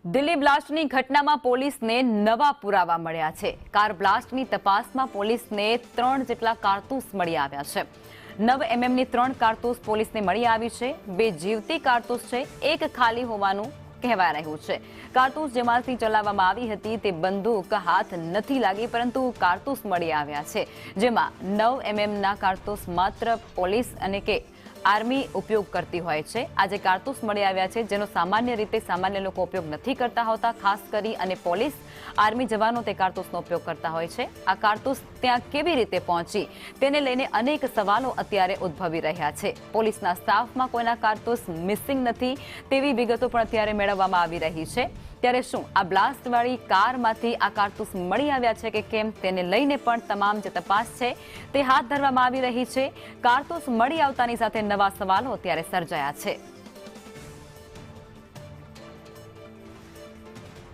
દિલ્હી બ્લાસ્ટની ઘટનામાં પોલીસને નવા પુરાવા મળ્યા છે। કાર બ્લાસ્ટની તપાસમાં પોલીસને 3 જેટલા કારતૂસ મળી આવ્યા છે। 9 એમએમની 3 કારતૂસ પોલીસને મળી આવી છે। 2 જીવતી કારતૂસ છે, 1 ખાલી હોવાનું કહેવાય રહ્યું છે। કારતૂસ જેમાંથી ચલાવવામાં આવી હતી તે બંદૂક હાથ નથી લાગી, પરંતુ કારતૂસ મળી આવ્યા છે, જેમાં 9 એમએમના કારતૂસ માત્ર પોલીસ અને કે આર્મી ઉપયોગ કરતી હોય છે। આજે કારતૂસ મળી આવ્યા છે, જેનો સામાન્ય રીતે સામાન્ય લોકો ઉપયોગ નથી કરતા હોતા, ખાસ કરી અને પોલીસ આર્મી જવાનો તે કારતૂસનો ઉપયોગ કરતા હોય છે। આ કારતૂસ ત્યાં કેવી રીતે પહોંચી તેને લઈને અનેક સવાલો અત્યારે ઉદ્ભવી રહ્યા છે। પોલીસના સ્ટાફમાં કોઈના કારતૂસ મિસિંગ નથી તેવી વિગતો પણ અત્યારે મેળવવામાં આવી રહી છે। ત્યારે શું આ બ્લાસ્ટવાળી કારમાંથી આ કારતૂસ મળી આવ્યા છે કે કેમ તેને લઈને પણ તમામ જે તપાસ છે તે હાથ ધરવામાં આવી રહી છે। કારતૂસ મળી આવતાની સાથે નવા સવાલો અત્યારે સર્જાયા છે।